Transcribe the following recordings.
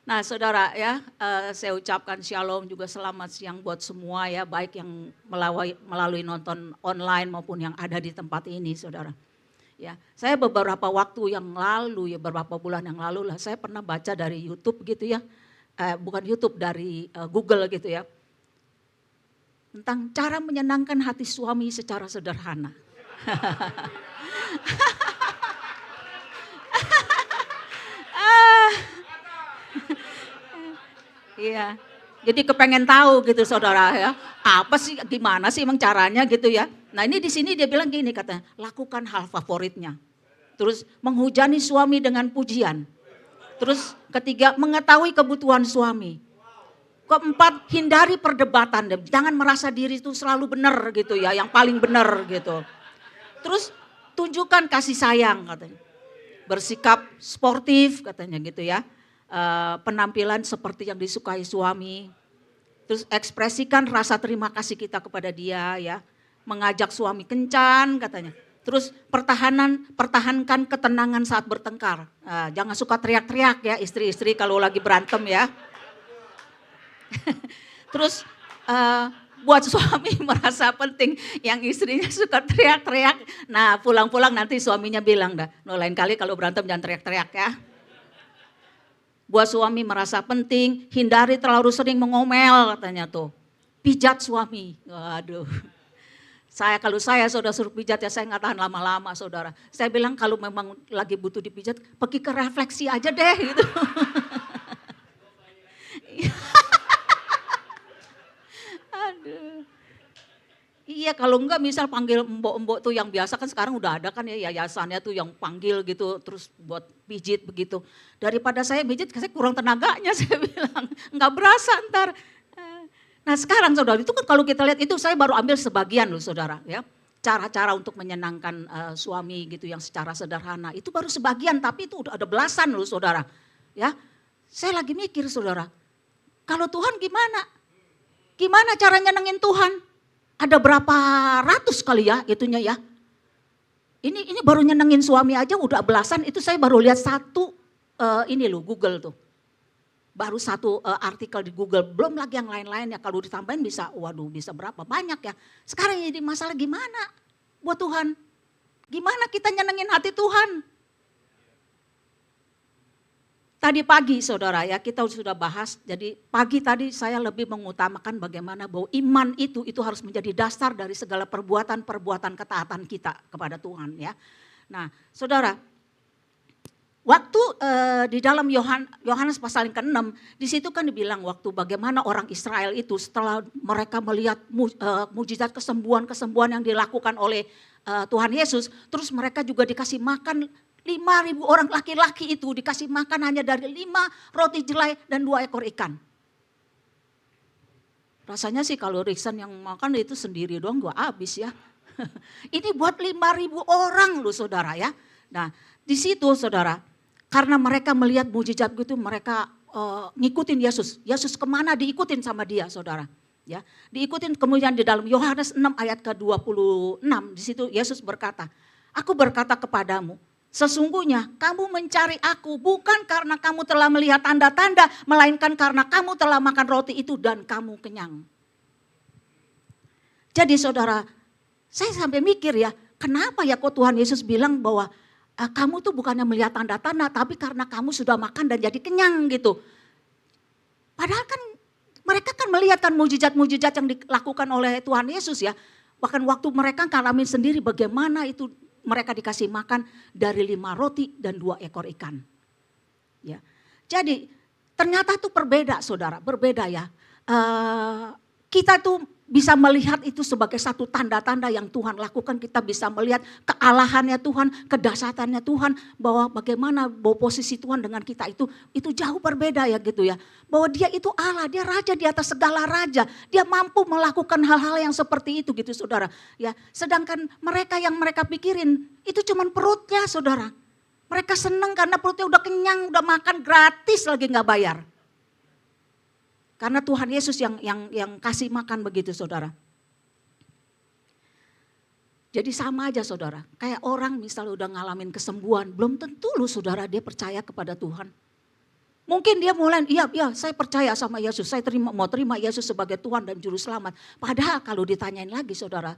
Nah saudara ya, saya ucapkan shalom juga selamat siang buat semua ya, baik yang melalui nonton online maupun yang ada di tempat ini saudara. Ya, saya beberapa waktu yang lalu ya, beberapa bulan yang lalu lah, saya pernah baca dari YouTube gitu ya, bukan YouTube, dari Google gitu ya, tentang cara menyenangkan hati suami secara sederhana. Iya, jadi kepengen tahu gitu saudara ya, apa sih, gimana sih emang caranya gitu ya. Nah ini di sini dia bilang gini katanya, lakukan hal favoritnya. Terus menghujani suami dengan pujian. Terus ketiga, mengetahui kebutuhan suami. Keempat, hindari perdebatan. Jangan merasa diri itu selalu benar gitu ya, yang paling benar gitu. Terus tunjukkan kasih sayang katanya. Bersikap sportif katanya gitu ya. Penampilan seperti yang disukai suami. Terus ekspresikan rasa terima kasih kita kepada dia ya. Mengajak suami kencan katanya. Terus pertahankan ketenangan saat bertengkar. Jangan suka teriak-teriak ya istri-istri kalau lagi berantem ya. Terus buat suami merasa penting yang istrinya suka teriak-teriak. Nah pulang-pulang nanti suaminya bilang dah, no, lain kali kalau berantem jangan teriak-teriak ya. Buat suami merasa penting, hindari terlalu sering mengomel katanya tuh. Pijat suami, waduh. Kalau saya saudara suruh pijat ya saya nggak tahan lama-lama saudara. Saya bilang kalau memang lagi butuh dipijat, pergi ke refleksi aja deh gitu. Aduh. Iya kalau enggak misal panggil embok-embok tuh yang biasa kan sekarang udah ada kan ya yayasannya tuh yang panggil gitu terus buat pijit begitu. Daripada saya pijit saya kurang tenaganya saya bilang, enggak berasa ntar. Nah sekarang saudara itu kan kalau kita lihat itu saya baru ambil sebagian loh saudara ya. Cara-cara untuk menyenangkan suami gitu yang secara sederhana itu baru sebagian tapi itu udah ada belasan loh saudara. Ya, saya lagi mikir saudara, kalau Tuhan gimana? Gimana cara nyenengin Tuhan? Ada berapa ratus kali ya itunya ya. Ini baru nyenengin suami aja udah belasan, itu saya baru lihat satu ini loh Google tuh. Baru satu artikel di Google, belum lagi yang lain-lain ya. Kalau ditambahin bisa, waduh bisa berapa banyak ya. Sekarang jadi masalah gimana buat Tuhan? Gimana kita nyenengin hati Tuhan? Tadi pagi saudara ya kita sudah bahas, jadi pagi tadi saya lebih mengutamakan bagaimana bahwa iman itu harus menjadi dasar dari segala perbuatan-perbuatan ketaatan kita kepada Tuhan ya. Nah saudara, waktu di dalam Yohanes pasal yang ke-6, di situ kan dibilang waktu bagaimana orang Israel itu setelah mereka melihat mujizat kesembuhan yang dilakukan oleh Tuhan Yesus, terus mereka juga dikasih makan 5.000 orang laki-laki itu dikasih makan hanya dari 5 roti jelai dan 2 ekor ikan. Rasanya sih kalau Riksan yang makan itu sendiri doang gua habis ya. Ini buat 5.000 orang loh saudara ya. Nah di situ saudara, karena mereka melihat mujizat gitu mereka ngikutin Yesus. Yesus kemana diikutin sama dia saudara. Ya, diikutin kemudian di dalam Yohanes 6 ayat ke-26 di situ Yesus berkata, aku berkata kepadamu, sesungguhnya kamu mencari aku bukan karena kamu telah melihat tanda-tanda, melainkan karena kamu telah makan roti itu dan kamu kenyang. Jadi saudara, saya sampai mikir ya, kenapa ya kok Tuhan Yesus bilang bahwa kamu tuh bukannya melihat tanda-tanda, tapi karena kamu sudah makan dan jadi kenyang gitu. Padahal kan mereka kan melihat kan mujizat-mujizat yang dilakukan oleh Tuhan Yesus ya. Bahkan waktu mereka ngalamin sendiri bagaimana itu mereka dikasih makan dari 5 roti dan 2 ekor ikan. Ya. Jadi ternyata itu berbeda saudara, berbeda ya. Kita tuh bisa melihat itu sebagai satu tanda-tanda yang Tuhan lakukan. Kita bisa melihat kealahannya Tuhan, kedahsyatannya Tuhan. Bahwa bagaimana bahwa posisi Tuhan dengan kita itu jauh berbeda ya gitu ya. Bahwa dia itu Allah, dia raja di atas segala raja. Dia mampu melakukan hal-hal yang seperti itu gitu saudara. Ya, sedangkan mereka yang mereka pikirin itu cuman perutnya saudara. Mereka senang karena perutnya udah kenyang, udah makan gratis lagi gak bayar. Karena Tuhan Yesus yang kasih makan begitu saudara. Jadi sama aja saudara, kayak orang misalnya udah ngalamin kesembuhan, belum tentu loh saudara dia percaya kepada Tuhan. Mungkin dia mulai, iya saya percaya sama Yesus, saya mau terima Yesus sebagai Tuhan dan Juru Selamat. Padahal kalau ditanyain lagi saudara,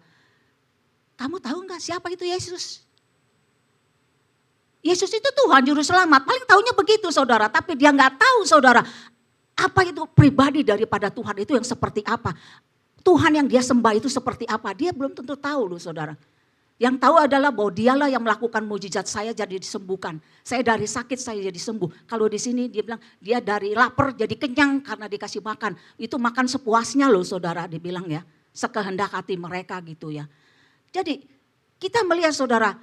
kamu tahu nggak siapa itu Yesus? Yesus itu Tuhan Juru Selamat, paling taunya begitu saudara. Tapi dia nggak tahu saudara, apa itu pribadi daripada Tuhan itu yang seperti apa. Tuhan yang dia sembah itu seperti apa, dia belum tentu tahu loh saudara. Yang tahu adalah bahwa dialah yang melakukan mujizat, saya jadi disembuhkan. Saya dari sakit saya jadi sembuh. Kalau di sini dia bilang dia dari lapar jadi kenyang karena dikasih makan. Itu makan sepuasnya loh saudara dibilang ya. Sekehendak hati mereka gitu ya. Jadi kita melihat saudara,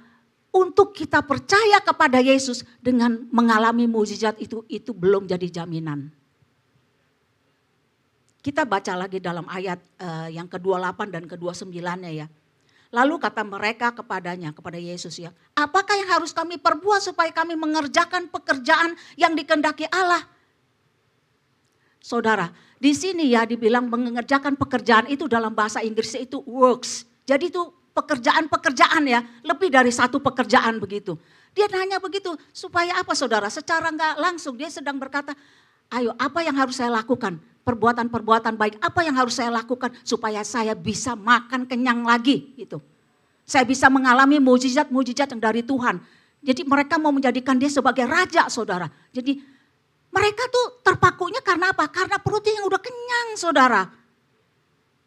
untuk kita percaya kepada Yesus dengan mengalami mujizat itu belum jadi jaminan. Kita baca lagi dalam ayat yang ke-28 dan ke-29-nya ya. Lalu kata mereka kepadanya, kepada Yesus ya, apakah yang harus kami perbuat supaya kami mengerjakan pekerjaan yang dikehendaki Allah? Saudara, di sini ya dibilang mengerjakan pekerjaan itu dalam bahasa Inggris itu works. Jadi itu pekerjaan-pekerjaan ya, lebih dari satu pekerjaan begitu. Dia nanya begitu, supaya apa saudara? Secara enggak langsung dia sedang berkata, ayo apa yang harus saya lakukan? Perbuatan-perbuatan baik apa yang harus saya lakukan supaya saya bisa makan kenyang lagi gitu. Saya bisa mengalami mujizat-mujizat yang dari Tuhan. Jadi mereka mau menjadikan dia sebagai raja saudara. Jadi mereka tuh terpakunya karena apa? Karena perutnya yang udah kenyang saudara.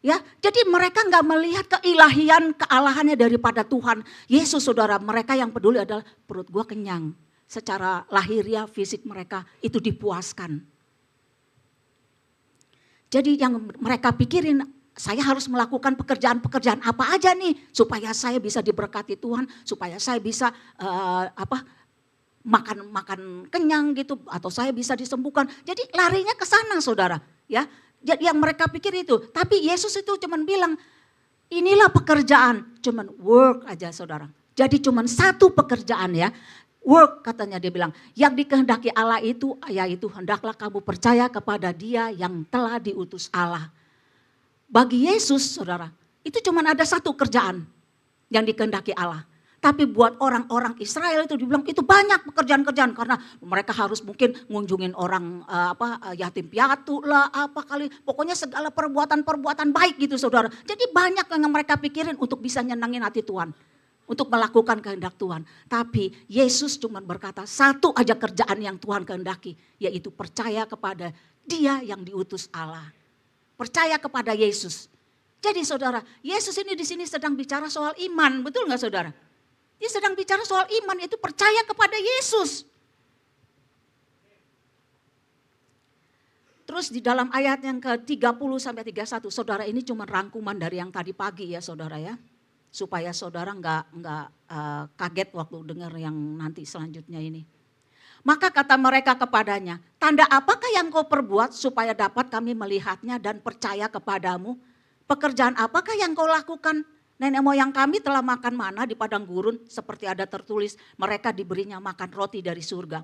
Ya, jadi mereka nggak melihat keilahian, kealahannya daripada Tuhan. Yesus saudara, mereka yang peduli adalah perut gua kenyang. Secara lahiriah fisik mereka itu dipuaskan. Jadi yang mereka pikirin, saya harus melakukan pekerjaan-pekerjaan apa aja nih supaya saya bisa diberkati Tuhan, supaya saya bisa makan kenyang gitu atau saya bisa disembuhkan. Jadi larinya ke sana saudara, ya. Jadi yang mereka pikir itu, tapi Yesus itu cuman bilang, inilah pekerjaan, cuman work aja saudara. Jadi cuman satu pekerjaan ya. Work katanya dia bilang, yang dikehendaki Allah itu, yaitu hendaklah kamu percaya kepada dia yang telah diutus Allah. Bagi Yesus saudara, itu cuma ada satu kerjaan yang dikehendaki Allah. Tapi buat orang-orang Israel itu dibilang itu banyak pekerjaan-kerjaan. Karena mereka harus mungkin ngunjungin orang yatim piatu lah apa kali. Pokoknya segala perbuatan-perbuatan baik gitu saudara. Jadi banyak yang mereka pikirin untuk bisa nyenangin hati Tuhan. Untuk melakukan kehendak Tuhan. Tapi Yesus cuma berkata satu aja kerjaan yang Tuhan kehendaki. Yaitu percaya kepada dia yang diutus Allah. Percaya kepada Yesus. Jadi saudara, Yesus ini di sini sedang bicara soal iman. Betul gak saudara? Dia sedang bicara soal iman, yaitu percaya kepada Yesus. Terus di dalam ayat yang ke-30 sampai 31, saudara ini cuma rangkuman dari yang tadi pagi ya saudara ya. Supaya saudara nggak kaget waktu dengar yang nanti selanjutnya ini. Maka kata mereka kepadanya, tanda apakah yang kau perbuat supaya dapat kami melihatnya dan percaya kepadamu? Pekerjaan apakah yang kau lakukan? Nenek moyang kami telah makan mana di padang gurun seperti ada tertulis mereka diberinya makan roti dari surga.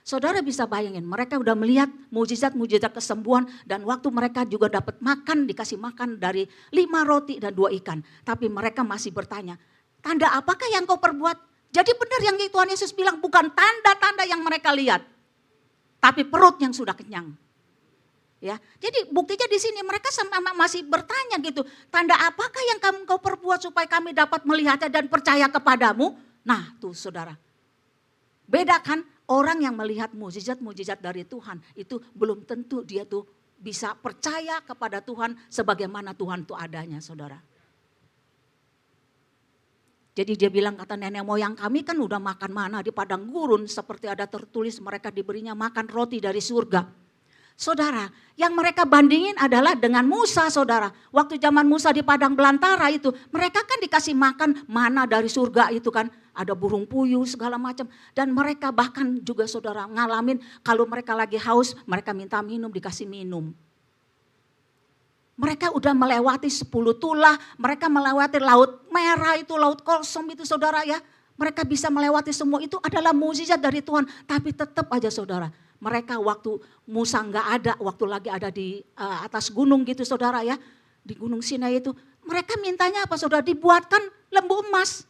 Saudara bisa bayangin mereka udah melihat mujizat-mujizat kesembuhan dan waktu mereka juga dapat makan, dikasih makan dari 5 roti dan 2 ikan. Tapi mereka masih bertanya, tanda apakah yang kau perbuat? Jadi benar yang Tuhan Yesus bilang bukan tanda-tanda yang mereka lihat. Tapi perut yang sudah kenyang. Ya, jadi buktinya di sini mereka masih bertanya gitu, tanda apakah yang kau perbuat supaya kami dapat melihatnya dan percaya kepadamu? Nah tuh saudara, beda kan orang yang melihat mujizat-mujizat dari Tuhan itu belum tentu dia tuh bisa percaya kepada Tuhan sebagaimana Tuhan itu adanya saudara. Jadi dia bilang kata nenek moyang kami kan udah makan mana di padang gurun seperti ada tertulis mereka diberinya makan roti dari surga. Saudara, yang mereka bandingin adalah dengan Musa saudara. Waktu zaman Musa di padang belantara itu, mereka kan dikasih makan mana dari surga itu kan. Ada burung puyuh segala macam. Dan mereka bahkan juga saudara ngalamin kalau mereka lagi haus, mereka minta minum, dikasih minum. Mereka udah melewati 10 tulah, mereka melewati laut merah itu, laut Kolsom itu saudara ya. Mereka bisa melewati semua itu adalah mukjizat dari Tuhan. Tapi tetap aja saudara. Mereka waktu Musa nggak ada, waktu lagi ada di atas gunung gitu saudara ya. Di gunung Sinai itu. Mereka mintanya apa saudara? Dibuatkan lembu emas.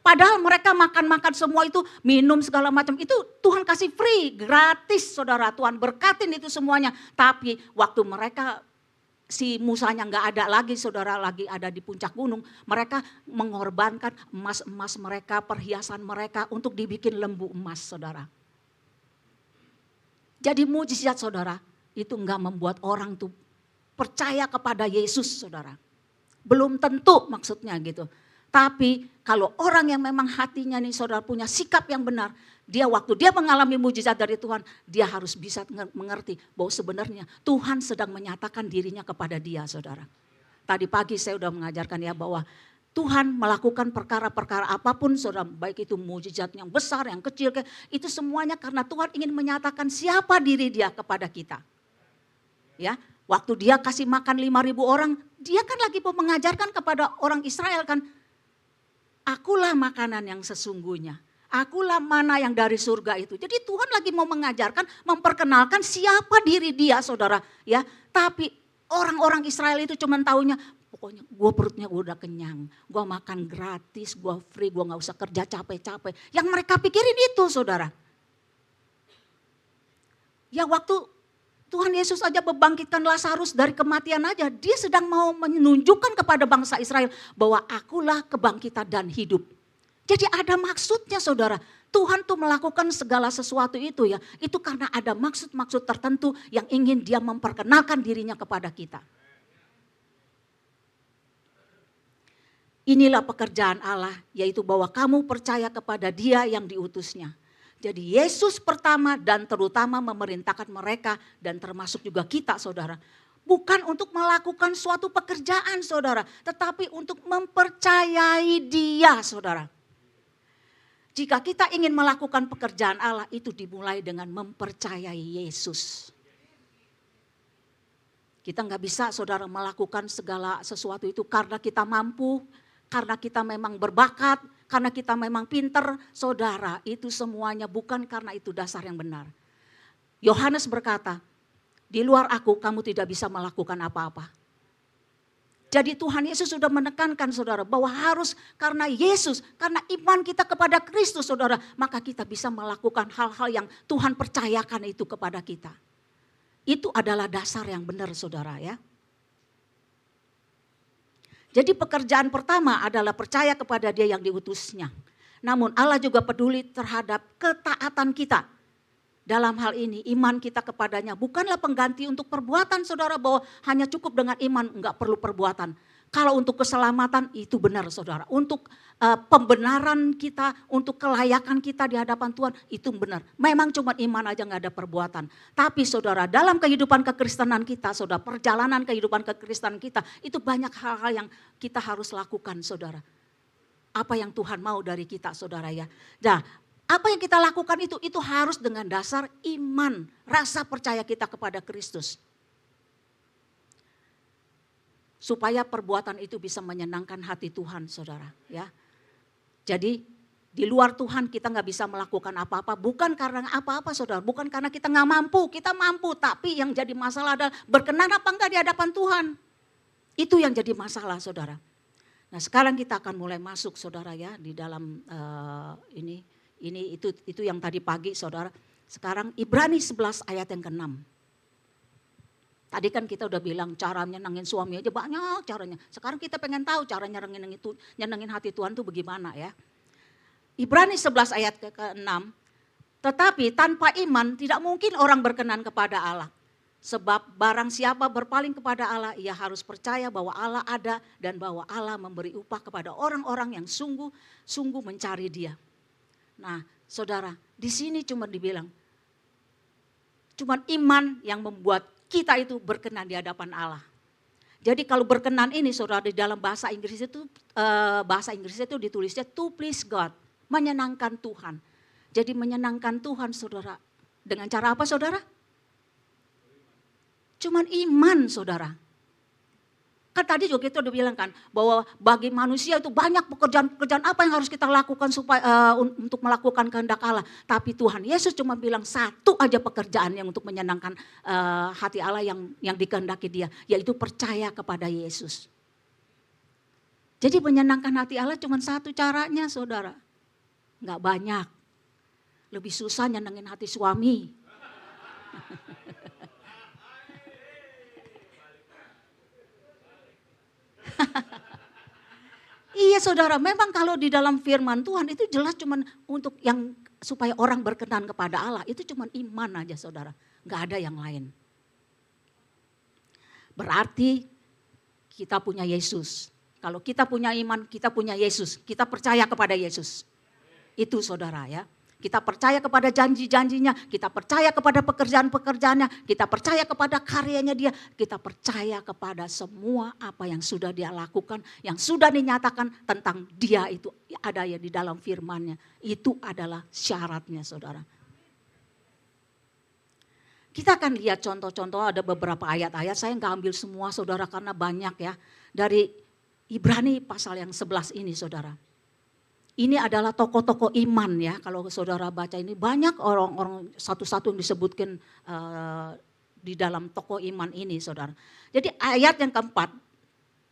Padahal mereka makan-makan semua itu, minum segala macam. Itu Tuhan kasih free, gratis saudara. Tuhan berkatin itu semuanya. Tapi waktu mereka, si Musanya nggak ada lagi saudara, lagi ada di puncak gunung. Mereka mengorbankan emas-emas mereka, perhiasan mereka untuk dibikin lembu emas saudara. Jadi mujizat saudara, itu nggak membuat orang tuh percaya kepada Yesus saudara. Belum tentu maksudnya gitu. Tapi kalau orang yang memang hatinya nih saudara punya sikap yang benar. Dia waktu dia mengalami mujizat dari Tuhan. Dia harus bisa mengerti bahwa sebenarnya Tuhan sedang menyatakan dirinya kepada dia saudara. Tadi pagi saya sudah mengajarkan ya bahwa Tuhan melakukan perkara-perkara apapun saudara. Baik itu mujizat yang besar, yang kecil. Itu semuanya karena Tuhan ingin menyatakan siapa diri dia kepada kita. Ya, waktu dia kasih makan 5.000 orang. Dia kan lagi mau mengajarkan kepada orang Israel kan. Akulah makanan yang sesungguhnya. Akulah mana yang dari surga itu. Jadi Tuhan lagi mau mengajarkan, memperkenalkan siapa diri dia saudara. Ya, tapi orang-orang Israel itu cuma taunya, pokoknya gue perutnya udah kenyang. Gue makan gratis, gue free, gue gak usah kerja capek-capek. Yang mereka pikirin itu saudara. Ya waktu Tuhan Yesus aja membangkitkan Lazarus dari kematian aja. Dia sedang mau menunjukkan kepada bangsa Israel bahwa akulah kebangkitan dan hidup. Jadi ada maksudnya saudara. Tuhan tuh melakukan segala sesuatu itu ya. Itu karena ada maksud-maksud tertentu yang ingin dia memperkenalkan dirinya kepada kita. Inilah pekerjaan Allah, yaitu bahwa kamu percaya kepada Dia yang diutusnya. Jadi Yesus pertama dan terutama memerintahkan mereka dan termasuk juga kita saudara. Bukan untuk melakukan suatu pekerjaan saudara. Tetapi untuk mempercayai Dia saudara. Jika kita ingin melakukan pekerjaan Allah itu dimulai dengan mempercayai Yesus. Kita nggak bisa saudara melakukan segala sesuatu itu karena kita mampu. Karena kita memang berbakat, karena kita memang pinter, saudara itu semuanya bukan karena itu dasar yang benar. Yohanes berkata, di luar aku kamu tidak bisa melakukan apa-apa. Jadi Tuhan Yesus sudah menekankan saudara bahwa harus karena Yesus, karena iman kita kepada Kristus saudara, maka kita bisa melakukan hal-hal yang Tuhan percayakan itu kepada kita. Itu adalah dasar yang benar saudara ya. Jadi pekerjaan pertama adalah percaya kepada Dia yang diutusnya. Namun Allah juga peduli terhadap ketaatan kita. Dalam hal ini iman kita kepadanya bukanlah pengganti untuk perbuatan saudara bahwa hanya cukup dengan iman enggak perlu perbuatan. Kalau untuk keselamatan itu benar saudara. Untuk pembenaran kita, untuk kelayakan kita di hadapan Tuhan itu benar. Memang cuma iman aja gak ada perbuatan. Tapi saudara dalam kehidupan kekristenan kita, saudara perjalanan kehidupan kekristenan kita itu banyak hal-hal yang kita harus lakukan saudara. Apa yang Tuhan mau dari kita saudara ya. Nah apa yang kita lakukan itu harus dengan dasar iman, rasa percaya kita kepada Kristus. Supaya perbuatan itu bisa menyenangkan hati Tuhan saudara ya. Jadi di luar Tuhan kita gak bisa melakukan apa-apa. Bukan karena apa-apa saudara. Bukan karena kita gak mampu. Kita mampu tapi yang jadi masalah adalah berkenan apa enggak di hadapan Tuhan. Itu yang jadi masalah saudara. Nah sekarang kita akan mulai masuk saudara ya. Di dalam itu yang tadi pagi saudara. Sekarang Ibrani 11 ayat yang ke-6. Tadi kan kita udah bilang cara nyenengin suami aja banyak caranya. Sekarang kita pengen tahu cara nyenengin hati Tuhan itu bagaimana ya. Ibrani 11 ayat ke-6. Tetapi tanpa iman tidak mungkin orang berkenan kepada Allah. Sebab barang siapa berpaling kepada Allah, ia harus percaya bahwa Allah ada dan bahwa Allah memberi upah kepada orang-orang yang sungguh mencari Dia. Nah saudara, di sini cuma dibilang, cuma iman yang membuat kita itu berkenan di hadapan Allah. Jadi kalau berkenan ini saudara di dalam bahasa Inggris itu ditulisnya to please God, menyenangkan Tuhan. Jadi menyenangkan Tuhan saudara, dengan cara apa saudara? Cuman iman saudara. Kan tadi juga kita udah bilang kan bahwa bagi manusia itu banyak pekerjaan apa yang harus kita lakukan supaya untuk melakukan kehendak Allah. Tapi Tuhan Yesus cuma bilang satu aja pekerjaan yang untuk menyenangkan hati Allah yang dikehendaki Dia, yaitu percaya kepada Yesus. Jadi menyenangkan hati Allah cuma satu caranya saudara. Enggak banyak. Lebih susah nyenengin hati suami. Iya saudara, memang kalau di dalam firman Tuhan itu jelas cuman untuk yang supaya orang berkenan kepada Allah. Itu cuman iman aja saudara, enggak ada yang lain. Berarti kita punya Yesus. Kalau kita punya iman, kita punya Yesus. Kita percaya kepada Yesus. Itu saudara ya. Kita percaya kepada janji-janjinya, kita percaya kepada pekerjaan-pekerjaannya, kita percaya kepada karyanya dia, kita percaya kepada semua apa yang sudah dia lakukan, yang sudah dinyatakan tentang dia itu ada ya di dalam firman-Nya. Itu adalah syaratnya saudara. Kita akan lihat contoh-contoh, ada beberapa ayat-ayat, saya nggak ambil semua saudara karena banyak ya. Dari Ibrani pasal yang 11 ini saudara. Ini adalah tokoh-tokoh iman ya, kalau saudara baca ini banyak orang-orang satu-satu yang disebutkan di dalam tokoh iman ini saudara. Jadi ayat yang keempat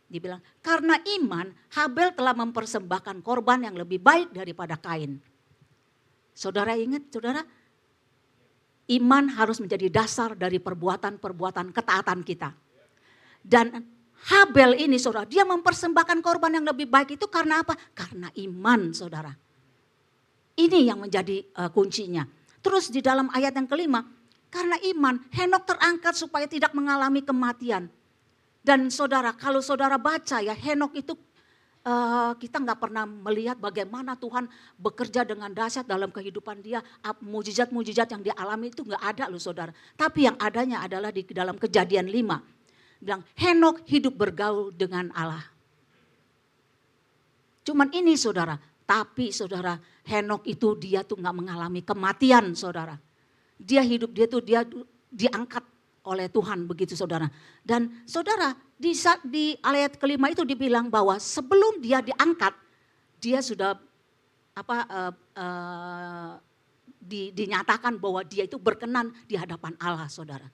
dibilang, karena iman Habel telah mempersembahkan korban yang lebih baik daripada Kain. Saudara ingat saudara, iman harus menjadi dasar dari perbuatan-perbuatan ketaatan kita. Dan Habel ini saudara, dia mempersembahkan korban yang lebih baik itu karena apa? Karena iman saudara. Ini yang menjadi kuncinya. Terus di dalam ayat yang kelima, karena iman Henok terangkat supaya tidak mengalami kematian. Dan saudara, kalau saudara baca ya Henok itu kita nggak pernah melihat bagaimana Tuhan bekerja dengan dahsyat dalam kehidupan dia. Mujizat-mujizat yang dia alami itu nggak ada loh saudara. Tapi yang adanya adalah di dalam Kejadian 5. Bilang Henok hidup bergaul dengan Allah. Cuman ini saudara, tapi saudara Henok itu dia tuh nggak mengalami kematian saudara. Dia hidup dia diangkat oleh Tuhan begitu saudara. Dan saudara di ayat kelima itu dibilang bahwa sebelum dia diangkat, dia sudah dinyatakan bahwa dia itu berkenan di hadapan Allah saudara.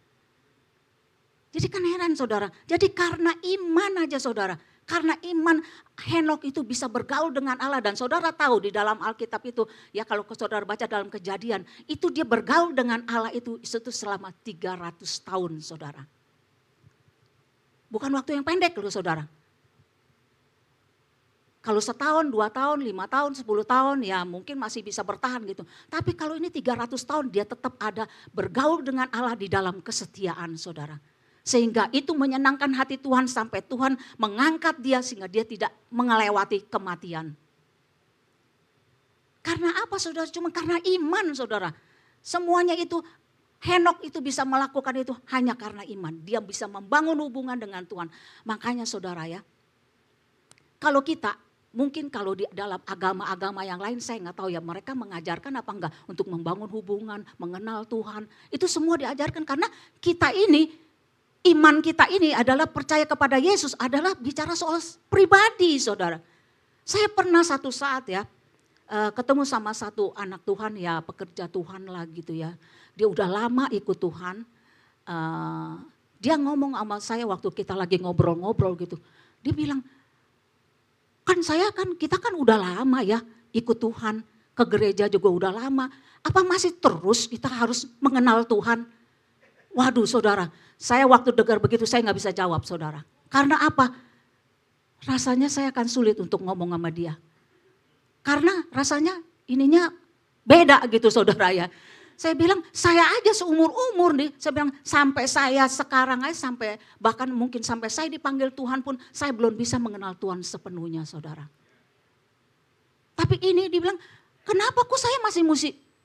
Jadi kan heran saudara, jadi karena iman aja saudara, karena iman Henok itu bisa bergaul dengan Allah dan saudara tahu di dalam Alkitab itu, ya kalau saudara baca dalam Kejadian, itu dia bergaul dengan Allah itu selama 300 tahun saudara. Bukan waktu yang pendek loh saudara. Kalau setahun, 2 tahun, 5 tahun, 10 tahun ya mungkin masih bisa bertahan gitu. Tapi kalau ini 300 tahun dia tetap ada bergaul dengan Allah di dalam kesetiaan saudara. Sehingga itu menyenangkan hati Tuhan sampai Tuhan mengangkat dia sehingga dia tidak mengelewati kematian. Karena apa saudara? Cuma karena iman saudara. Semuanya itu Henok itu bisa melakukan itu hanya karena iman. Dia bisa membangun hubungan dengan Tuhan. Makanya saudara ya, kalau kita mungkin kalau di dalam agama-agama yang lain saya nggak tahu ya mereka mengajarkan apa enggak untuk membangun hubungan, mengenal Tuhan. Itu semua diajarkan karena kita ini iman kita ini adalah percaya kepada Yesus adalah bicara soal pribadi saudara. Saya pernah satu saat ya ketemu sama satu anak Tuhan ya pekerja Tuhan lah gitu ya. Dia udah lama ikut Tuhan. Dia ngomong sama saya waktu kita lagi ngobrol-ngobrol gitu. Dia bilang, kita kan udah lama ya ikut Tuhan. Ke gereja juga udah lama. Apa masih terus kita harus mengenal Tuhan? Waduh saudara, saya waktu dengar begitu saya nggak bisa jawab saudara. Karena apa? Rasanya saya akan sulit untuk ngomong sama dia. Karena rasanya ininya beda gitu saudara ya. Saya bilang saya aja seumur-umur nih, saya bilang sampai saya sekarang aja sampai bahkan mungkin sampai saya dipanggil Tuhan pun saya belum bisa mengenal Tuhan sepenuhnya saudara. Tapi ini dibilang kenapa kok saya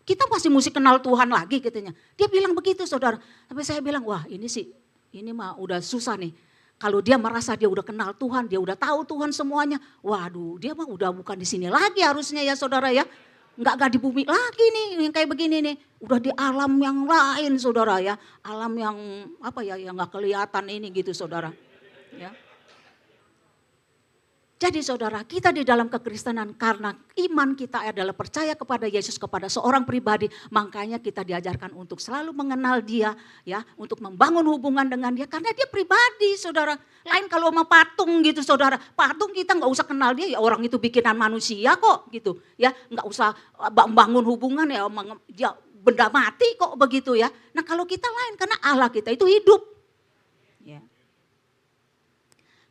kita masih mesti kenal Tuhan lagi katanya. Dia bilang begitu saudara. Tapi saya bilang wah ini mah udah susah nih. Kalau dia merasa dia udah kenal Tuhan, dia udah tahu Tuhan semuanya. Waduh dia mah udah bukan di sini lagi harusnya ya saudara ya. Enggak di bumi lagi nih yang kayak begini nih. Udah di alam yang lain saudara ya. Alam yang yang gak kelihatan ini gitu saudara. Ya. Jadi saudara, kita di dalam kekristenan karena iman kita adalah percaya kepada Yesus, kepada seorang pribadi, makanya kita diajarkan untuk selalu mengenal dia, ya, untuk membangun hubungan dengan dia karena dia pribadi, saudara. Lain kalau sama patung gitu, saudara. Patung kita nggak usah kenal dia, ya orang itu bikinan manusia kok, gitu, ya, nggak usah bangun hubungan ya benda mati kok begitu ya. Nah kalau kita lain karena Allah kita itu hidup. Ya.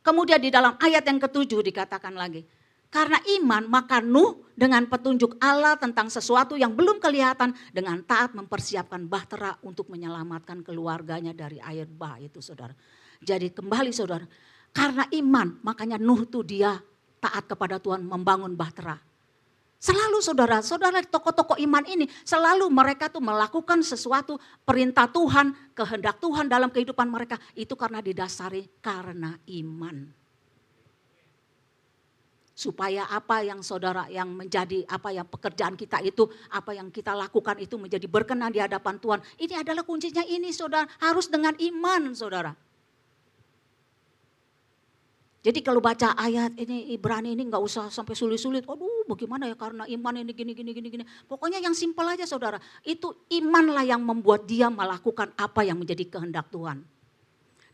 Kemudian di dalam ayat yang ke-7 dikatakan lagi, karena iman maka Nuh dengan petunjuk Allah tentang sesuatu yang belum kelihatan dengan taat mempersiapkan bahtera untuk menyelamatkan keluarganya dari air bah itu saudara. Jadi kembali saudara, karena iman makanya Nuh tuh dia taat kepada Tuhan membangun bahtera. Selalu saudara tokoh-tokoh iman ini selalu mereka tuh melakukan sesuatu perintah Tuhan, kehendak Tuhan dalam kehidupan mereka. Itu karena didasari karena iman. Supaya apa yang saudara yang menjadi apa yang pekerjaan kita itu, apa yang kita lakukan itu menjadi berkenan di hadapan Tuhan. Ini adalah kuncinya ini saudara, harus dengan iman saudara. Jadi kalau baca ayat ini Ibrani ini nggak usah sampai sulit-sulit. Aduh bagaimana ya karena iman ini gini. Pokoknya yang simpel aja saudara. Itu imanlah yang membuat dia melakukan apa yang menjadi kehendak Tuhan.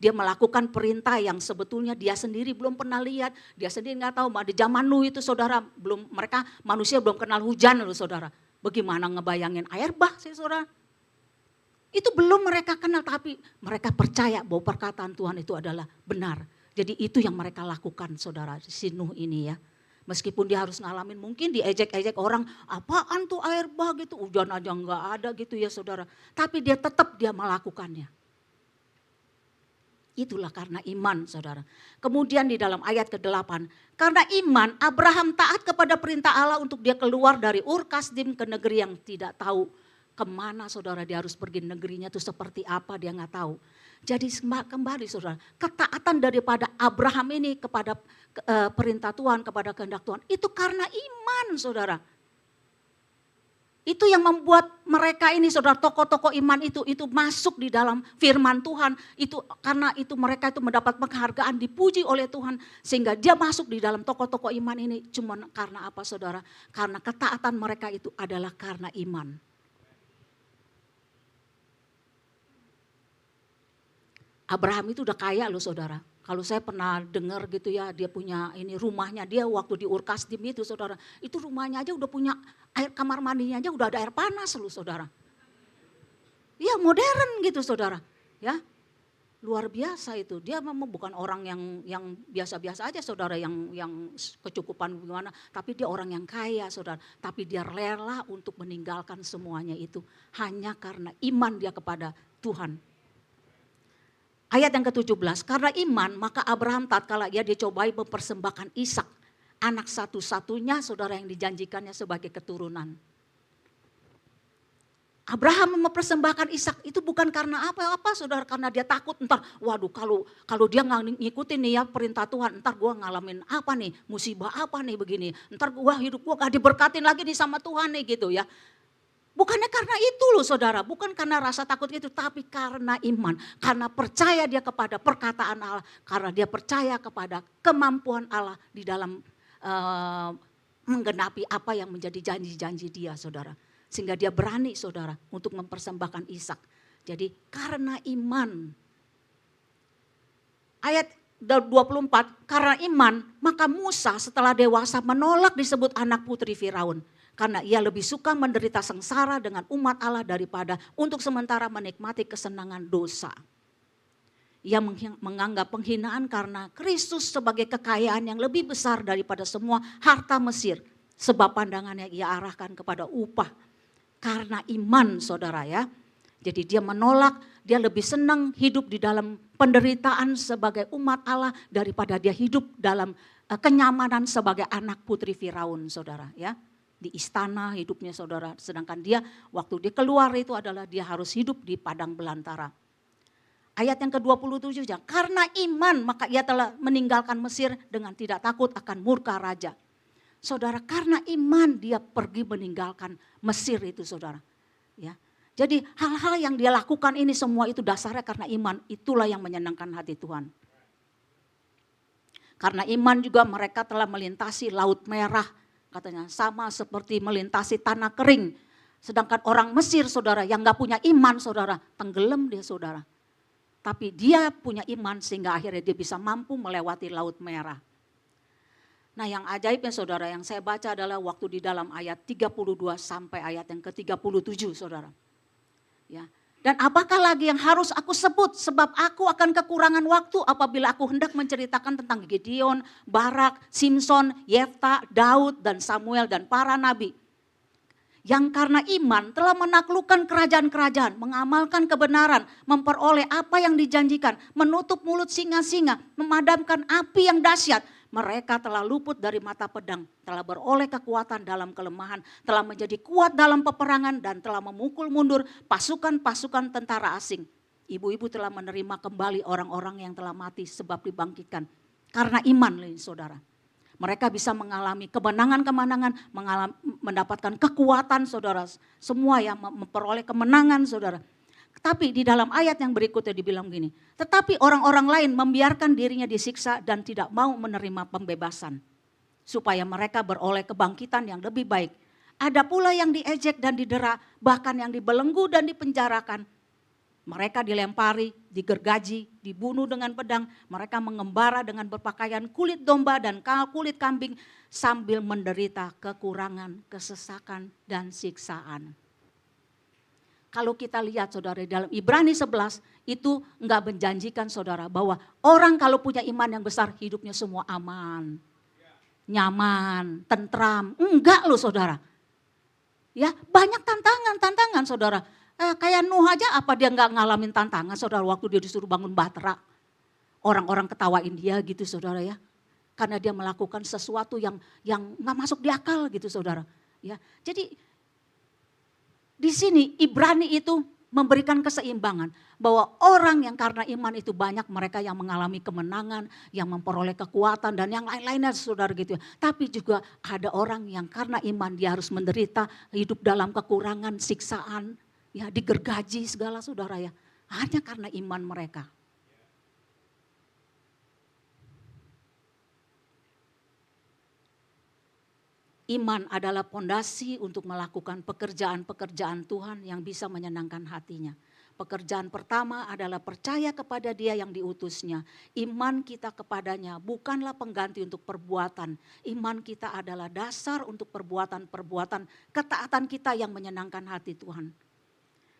Dia melakukan perintah yang sebetulnya dia sendiri belum pernah lihat. Dia sendiri nggak tahu. Di zaman Nuh itu saudara, mereka manusia belum kenal hujan loh saudara. Bagaimana ngebayangin air bah sih saudara. Itu belum mereka kenal tapi mereka percaya bahwa perkataan Tuhan itu adalah benar. Jadi itu yang mereka lakukan saudara, si Nuh ini ya. Meskipun dia harus ngalamin mungkin diejek-ejek orang, apaan tuh air bah gitu, hujan aja enggak ada gitu ya saudara. Tapi dia tetap dia melakukannya. Itulah karena iman saudara. Kemudian di dalam ayat ke-8, karena iman Abraham taat kepada perintah Allah untuk dia keluar dari Ur Kasdim ke negeri yang tidak tahu kemana saudara dia harus pergi, negerinya itu seperti apa dia nggak tahu. Jadi kembali saudara, ketaatan daripada Abraham ini kepada perintah Tuhan, kepada kehendak Tuhan, itu karena iman saudara. Itu yang membuat mereka ini saudara, tokoh-tokoh iman itu masuk di dalam firman Tuhan. Itu karena itu mereka itu mendapat penghargaan, dipuji oleh Tuhan. Sehingga dia masuk di dalam tokoh-tokoh iman ini cuma karena apa saudara? Karena ketaatan mereka itu adalah karena iman. Abraham itu udah kaya loh saudara. Kalau saya pernah dengar gitu ya, dia punya ini rumahnya dia waktu di Ur Kasdim itu saudara. Itu rumahnya aja udah punya air kamar mandinya aja udah ada air panas loh saudara. Iya modern gitu saudara. Ya luar biasa itu. Dia memang bukan orang yang biasa-biasa aja saudara yang kecukupan gimana. Tapi dia orang yang kaya saudara. Tapi dia rela untuk meninggalkan semuanya itu hanya karena iman dia kepada Tuhan. Ayat yang ke-17, karena iman maka Abraham tatkala ia dicobai mempersembahkan Ishak, anak satu-satunya saudara yang dijanjikannya sebagai keturunan. Abraham mempersembahkan Ishak itu bukan karena apa-apa saudara, karena dia takut entar waduh kalau dia nggak ngikutin nih ya perintah Tuhan, entar gua ngalamin apa nih, musibah apa nih begini, entar hidup gua gak diberkatin lagi nih sama Tuhan nih gitu ya. Bukannya karena itu loh saudara, bukan karena rasa takut itu, tapi karena iman. Karena percaya dia kepada perkataan Allah, karena dia percaya kepada kemampuan Allah di dalam menggenapi apa yang menjadi janji-janji dia saudara. Sehingga dia berani saudara untuk mempersembahkan Ishak. Jadi karena iman. Ayat 24, karena iman maka Musa setelah dewasa menolak disebut anak putri Firaun. Karena ia lebih suka menderita sengsara dengan umat Allah daripada untuk sementara menikmati kesenangan dosa. Ia menganggap penghinaan karena Kristus sebagai kekayaan yang lebih besar daripada semua harta Mesir. Sebab pandangannya ia arahkan kepada upah. Karena iman saudara ya. Jadi dia menolak, dia lebih senang hidup di dalam penderitaan sebagai umat Allah daripada dia hidup dalam kenyamanan sebagai anak putri Firaun saudara ya. Di istana hidupnya saudara, sedangkan dia waktu dia keluar itu adalah dia harus hidup di padang belantara. Ayat yang ke-27, karena iman maka ia telah meninggalkan Mesir dengan tidak takut akan murka raja. Saudara, karena iman dia pergi meninggalkan Mesir itu saudara. Ya. Jadi hal-hal yang dia lakukan ini semua itu dasarnya karena iman, itulah yang menyenangkan hati Tuhan. Karena iman juga mereka telah melintasi laut merah, katanya sama seperti melintasi tanah kering. Sedangkan orang Mesir saudara yang gak punya iman saudara, tenggelam dia saudara. Tapi dia punya iman sehingga akhirnya dia bisa mampu melewati laut merah. Nah yang ajaibnya saudara yang saya baca adalah waktu di dalam ayat 32 sampai ayat yang ke-37 saudara. Ya. Dan apakah lagi yang harus aku sebut sebab aku akan kekurangan waktu apabila aku hendak menceritakan tentang Gideon, Barak, Simson, Yefta, Daud dan Samuel dan para nabi. Yang karena iman telah menaklukkan kerajaan-kerajaan, mengamalkan kebenaran, memperoleh apa yang dijanjikan, menutup mulut singa-singa, memadamkan api yang dahsyat. Mereka telah luput dari mata pedang, telah beroleh kekuatan dalam kelemahan, telah menjadi kuat dalam peperangan dan telah memukul mundur pasukan-pasukan tentara asing. Ibu-ibu telah menerima kembali orang-orang yang telah mati sebab dibangkitkan. Karena iman saudara. Mereka bisa mengalami kemenangan-kemenangan, mendapatkan kekuatan saudara. Semua yang memperoleh kemenangan saudara. Tapi di dalam ayat yang berikutnya dibilang begini. Tetapi orang-orang lain membiarkan dirinya disiksa dan tidak mau menerima pembebasan. Supaya mereka beroleh kebangkitan yang lebih baik. Ada pula yang diejek dan didera, bahkan yang dibelenggu dan dipenjarakan. Mereka dilempari, digergaji, dibunuh dengan pedang. Mereka mengembara dengan berpakaian kulit domba dan kulit kambing sambil menderita kekurangan, kesesakan dan siksaan. Kalau kita lihat saudara dalam Ibrani 11 itu enggak menjanjikan saudara bahwa orang kalau punya iman yang besar hidupnya semua aman, nyaman, tentram. Enggak loh saudara. Ya banyak tantangan saudara. Kayak Nuh aja apa dia enggak ngalamin tantangan saudara waktu dia disuruh bangun bahtera. Orang-orang ketawain dia gitu saudara ya. Karena dia melakukan sesuatu yang enggak masuk di akal gitu saudara. Ya, jadi di sini Ibrani itu memberikan keseimbangan bahwa orang yang karena iman itu banyak mereka yang mengalami kemenangan, yang memperoleh kekuatan dan yang lain-lainnya saudara gitu ya. Tapi juga ada orang yang karena iman dia harus menderita, hidup dalam kekurangan, siksaan, ya digergaji segala saudara ya. Hanya karena iman mereka. Iman adalah pondasi untuk melakukan pekerjaan-pekerjaan Tuhan yang bisa menyenangkan hatinya. Pekerjaan pertama adalah percaya kepada Dia yang diutusnya. Iman kita kepadanya bukanlah pengganti untuk perbuatan. Iman kita adalah dasar untuk perbuatan-perbuatan ketaatan kita yang menyenangkan hati Tuhan.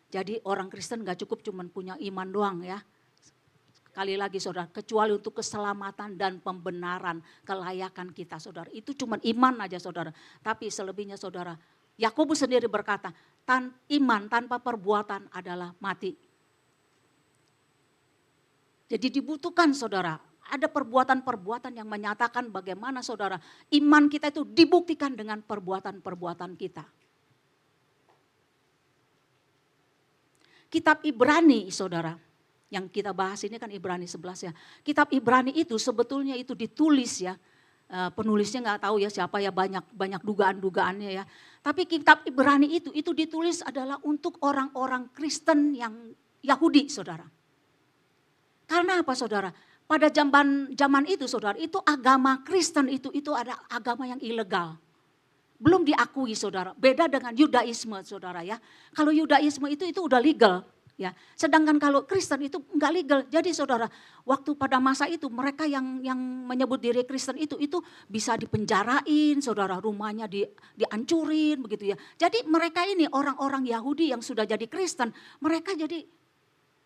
Jadi orang Kristen gak cukup cuma punya iman doang ya. Sekali lagi saudara, kecuali untuk keselamatan dan pembenaran, kelayakan kita saudara. Itu cuma iman aja saudara. Tapi selebihnya saudara, Yakobus sendiri berkata, iman tanpa perbuatan adalah mati. Jadi dibutuhkan saudara, ada perbuatan-perbuatan yang menyatakan bagaimana saudara, iman kita itu dibuktikan dengan perbuatan-perbuatan kita. Kitab Ibrani saudara, yang kita bahas ini kan Ibrani 11 ya. Kitab Ibrani itu sebetulnya itu ditulis ya. Penulisnya gak tahu ya siapa ya, banyak dugaan-dugaannya ya. Tapi kitab Ibrani itu ditulis adalah untuk orang-orang Kristen yang Yahudi saudara. Karena apa saudara? Pada zaman itu saudara, itu agama Kristen itu ada agama yang ilegal. Belum diakui saudara, beda dengan Yudaisme saudara ya. Kalau Yudaisme itu udah legal. Ya, sedangkan kalau Kristen itu enggak legal. Jadi saudara, waktu pada masa itu mereka yang menyebut diri Kristen itu bisa dipenjarain, saudara, rumahnya dihancurin begitu ya. Jadi mereka ini orang-orang Yahudi yang sudah jadi Kristen, mereka jadi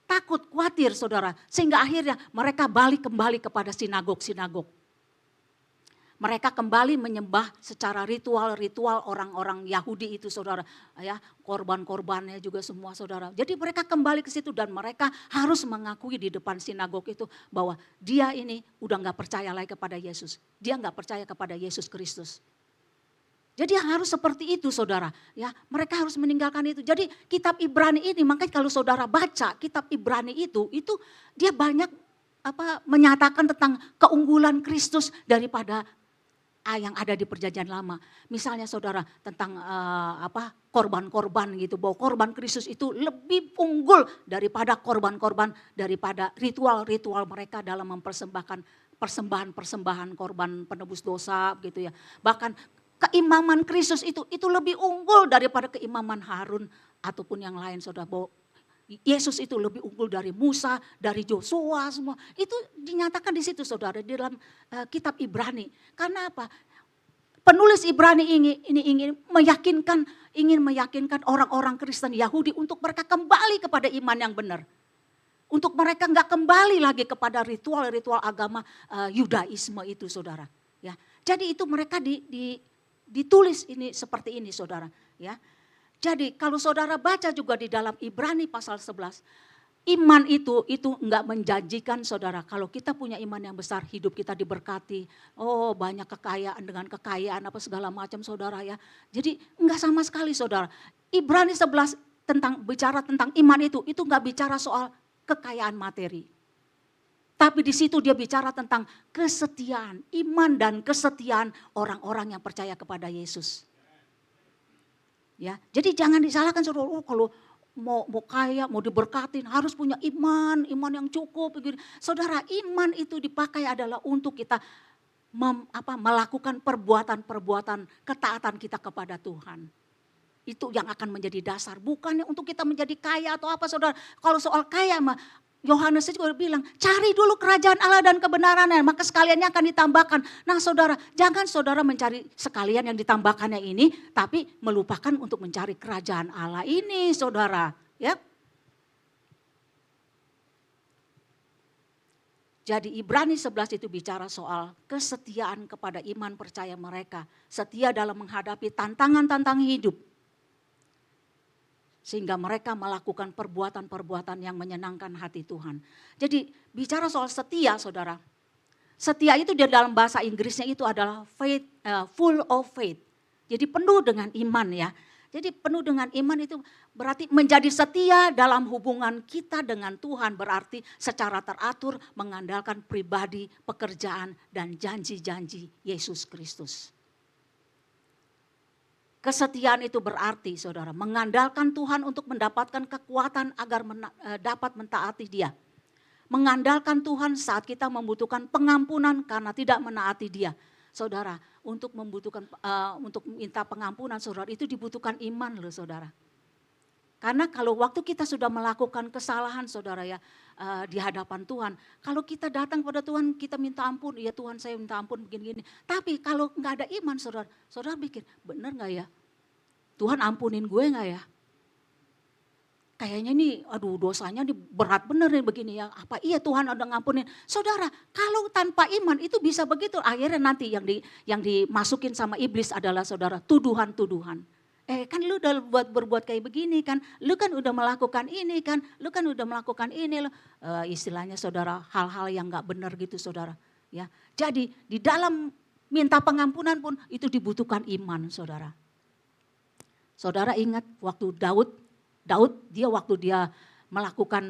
takut, khawatir saudara. Sehingga akhirnya mereka balik kembali kepada sinagog-sinagog. Mereka kembali menyembah secara ritual-ritual orang-orang Yahudi itu saudara. Ya, korban-korbannya juga semua saudara. Jadi mereka kembali ke situ dan mereka harus mengakui di depan sinagog itu bahwa dia ini udah gak percaya lagi kepada Yesus. Dia gak percaya kepada Yesus Kristus. Jadi harus seperti itu saudara. Ya, mereka harus meninggalkan itu. Jadi kitab Ibrani ini, makanya kalau saudara baca kitab Ibrani itu dia banyak menyatakan tentang keunggulan Kristus daripada yang ada di perjanjian lama. Misalnya saudara tentang korban-korban gitu, bahwa korban Kristus itu lebih unggul daripada korban-korban, daripada ritual-ritual mereka dalam mempersembahkan persembahan-persembahan korban penebus dosa gitu ya. Bahkan keimaman Kristus itu lebih unggul daripada keimaman Harun ataupun yang lain, saudara. Bahwa Yesus itu lebih unggul dari Musa, dari Joshua semua. Itu dinyatakan di situ, saudara, di dalam kitab Ibrani. Karena apa? Penulis Ibrani ini ingin meyakinkan orang-orang Kristen Yahudi untuk mereka kembali kepada iman yang benar. Untuk mereka enggak kembali lagi kepada ritual-ritual agama Yudaisme itu, saudara. Ya, jadi itu mereka ditulis ini seperti ini, saudara. Ya, jadi kalau saudara baca juga di dalam Ibrani pasal 11, iman itu enggak menjanjikan, saudara. Kalau kita punya iman yang besar, hidup kita diberkati. Oh, banyak kekayaan dengan kekayaan apa segala macam, saudara ya. Jadi enggak sama sekali, saudara. Ibrani 11 bicara tentang iman itu enggak bicara soal kekayaan materi. Tapi di situ dia bicara tentang kesetiaan, iman dan kesetiaan orang-orang yang percaya kepada Yesus. Ya, jadi jangan disalahkan, saudara. Oh, kalau mau kaya, mau diberkatin, harus punya iman yang cukup. Begini. Saudara, iman itu dipakai adalah untuk kita melakukan perbuatan-perbuatan ketaatan kita kepada Tuhan. Itu yang akan menjadi dasar, bukannya untuk kita menjadi kaya atau apa, saudara. Kalau soal kaya mah, Yohanes juga bilang, cari dulu kerajaan Allah dan kebenarannya, maka sekaliannya akan ditambahkan. Nah, saudara, jangan saudara mencari sekalian yang ditambahkannya ini, tapi melupakan untuk mencari kerajaan Allah ini, saudara. Ya. Jadi Ibrani 11 itu bicara soal kesetiaan kepada iman percaya mereka. Setia dalam menghadapi tantangan-tantangan hidup. Sehingga mereka melakukan perbuatan-perbuatan yang menyenangkan hati Tuhan. Jadi bicara soal setia, saudara. Setia itu di dalam bahasa Inggrisnya itu adalah faith, full of faith. Jadi penuh dengan iman ya. Jadi penuh dengan iman itu berarti menjadi setia dalam hubungan kita dengan Tuhan. Berarti secara teratur mengandalkan pribadi, pekerjaan dan janji-janji Yesus Kristus. Kesetiaan itu berarti, saudara, mengandalkan Tuhan untuk mendapatkan kekuatan agar dapat mentaati Dia. Mengandalkan Tuhan saat kita membutuhkan pengampunan karena tidak menaati Dia. Saudara, untuk minta pengampunan, saudara, itu dibutuhkan iman loh, saudara. Karena kalau waktu kita sudah melakukan kesalahan, saudara ya, di hadapan Tuhan. Kalau kita datang pada Tuhan, kita minta ampun, ya Tuhan saya minta ampun begini-gini. Tapi kalau nggak ada iman, saudara, saudara pikir, benar nggak ya? Tuhan ampunin gue nggak ya? Kayaknya nih, aduh dosanya nih berat bener nih begini ya. Apa iya Tuhan ada ngampunin? Saudara, kalau tanpa iman itu bisa begitu. Akhirnya nanti yang dimasukin sama iblis adalah, saudara, tuduhan-tuduhan. Kan lu udah berbuat kayak begini kan, lu kan udah melakukan ini kan, lu kan udah melakukan ini. Istilahnya, saudara, hal-hal yang gak benar gitu, saudara. Ya, jadi di dalam minta pengampunan pun itu dibutuhkan iman, saudara. Saudara ingat waktu Daud waktu dia melakukan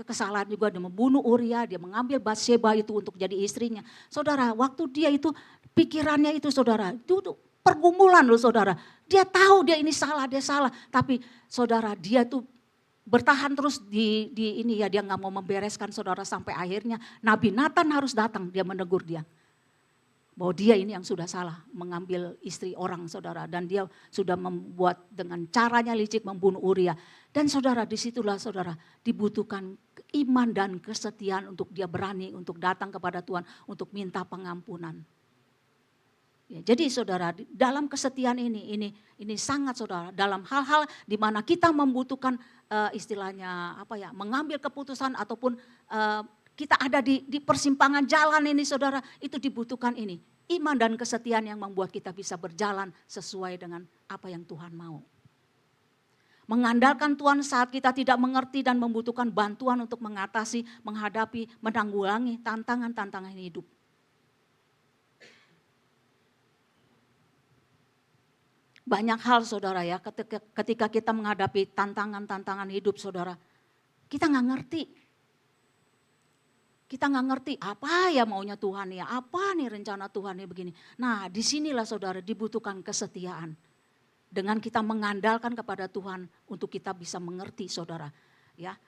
kesalahan juga, dia membunuh Uria, dia mengambil Batseba itu untuk jadi istrinya. Saudara, waktu dia itu pikirannya itu, saudara, itu pergumulan loh, saudara. Dia tahu dia ini salah, dia salah. Tapi saudara, dia tuh bertahan terus di ini ya, dia gak mau membereskan, saudara, sampai akhirnya Nabi Nathan harus datang, dia menegur dia. Bahwa dia ini yang sudah salah mengambil istri orang, saudara. Dan dia sudah membuat dengan caranya licik membunuh Uria. Dan saudara, disitulah, saudara, dibutuhkan iman dan kesetiaan untuk dia berani untuk datang kepada Tuhan untuk minta pengampunan. Ya, jadi saudara, dalam kesetiaan ini sangat, saudara, dalam hal-hal di mana kita membutuhkan istilahnya apa ya, mengambil keputusan ataupun kita ada di persimpangan jalan ini, saudara, itu dibutuhkan ini. Iman dan kesetiaan yang membuat kita bisa berjalan sesuai dengan apa yang Tuhan mau. Mengandalkan Tuhan saat kita tidak mengerti dan membutuhkan bantuan untuk mengatasi, menghadapi, menanggulangi tantangan-tantangan hidup. Banyak hal, saudara ya, ketika kita menghadapi tantangan-tantangan hidup, saudara, kita nggak ngerti. Kita nggak ngerti apa ya maunya Tuhan ya, apa nih rencana Tuhan ya begini. Nah, disinilah, saudara, dibutuhkan kesetiaan. Dengan kita mengandalkan kepada Tuhan untuk kita bisa mengerti, saudara, ya.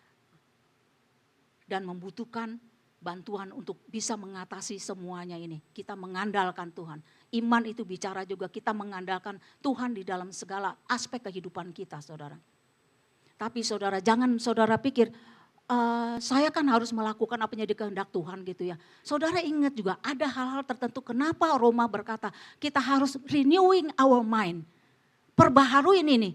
Dan membutuhkan bantuan untuk bisa mengatasi semuanya ini. Kita mengandalkan Tuhan. Iman itu bicara juga kita mengandalkan Tuhan di dalam segala aspek kehidupan kita, saudara. Tapi saudara, jangan saudara pikir, saya kan harus melakukan apa yang dikehendak Tuhan gitu ya. Saudara ingat juga ada hal-hal tertentu kenapa Roma berkata kita harus renewing our mind. Perbaharui ini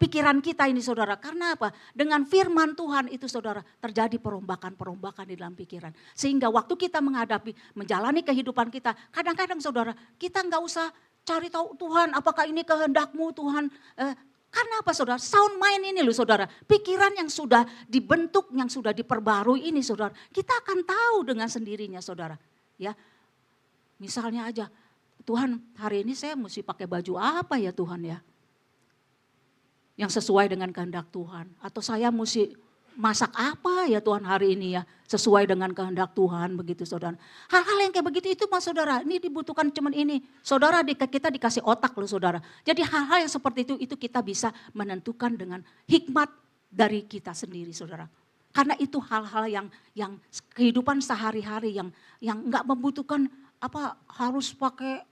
pikiran kita ini saudara. Karena apa? Dengan firman Tuhan itu saudara terjadi perombakan-perombakan di dalam pikiran. Sehingga waktu kita menjalani kehidupan kita, kadang-kadang saudara kita nggak usah cari tahu Tuhan apakah ini kehendakmu Tuhan. Karena apa saudara? Sound mind ini loh saudara. Pikiran yang sudah dibentuk, yang sudah diperbarui ini saudara. Kita akan tahu dengan sendirinya saudara. Ya, misalnya aja, Tuhan hari ini saya mesti pakai baju apa ya Tuhan ya? Yang sesuai dengan kehendak Tuhan. Atau saya mesti masak apa ya Tuhan hari ini ya? Sesuai dengan kehendak Tuhan begitu saudara. Hal-hal yang kayak begitu itu mas saudara, ini dibutuhkan cuman ini. Saudara kita dikasih otak loh saudara. Jadi hal-hal yang seperti itu kita bisa menentukan dengan hikmat dari kita sendiri saudara. Karena itu hal-hal yang kehidupan sehari-hari yang enggak membutuhkan harus pakai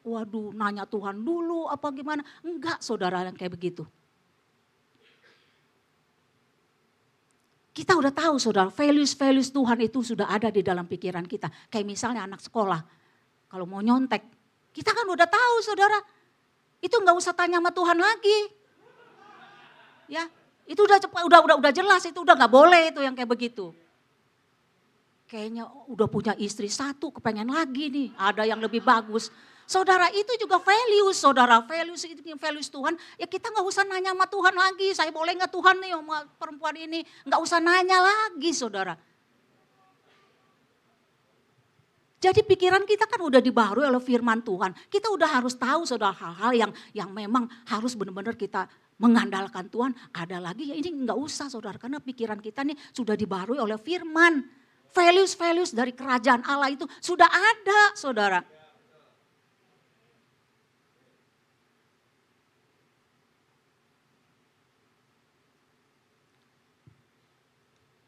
nanya Tuhan dulu apa gimana. Enggak saudara yang kayak begitu. Kita udah tahu saudara, values Tuhan itu sudah ada di dalam pikiran kita. Kayak misalnya anak sekolah, kalau mau nyontek, kita kan udah tahu saudara. Itu nggak usah tanya sama Tuhan lagi. Ya, itu udah jelas, itu udah nggak boleh itu yang kayak begitu. Kayaknya udah punya istri satu, kepengen lagi nih, ada yang lebih bagus. Saudara itu juga values, saudara values Tuhan. Ya kita nggak usah nanya sama Tuhan lagi. Saya boleh nggak Tuhan nih sama perempuan ini? Nggak usah nanya lagi, saudara. Jadi pikiran kita kan udah dibaharui oleh firman Tuhan. Kita udah harus tahu saudara hal-hal yang memang harus benar-benar kita mengandalkan Tuhan. Ada lagi ya ini nggak usah saudara, karena pikiran kita nih sudah dibaharui oleh firman. Values dari kerajaan Allah itu sudah ada, saudara.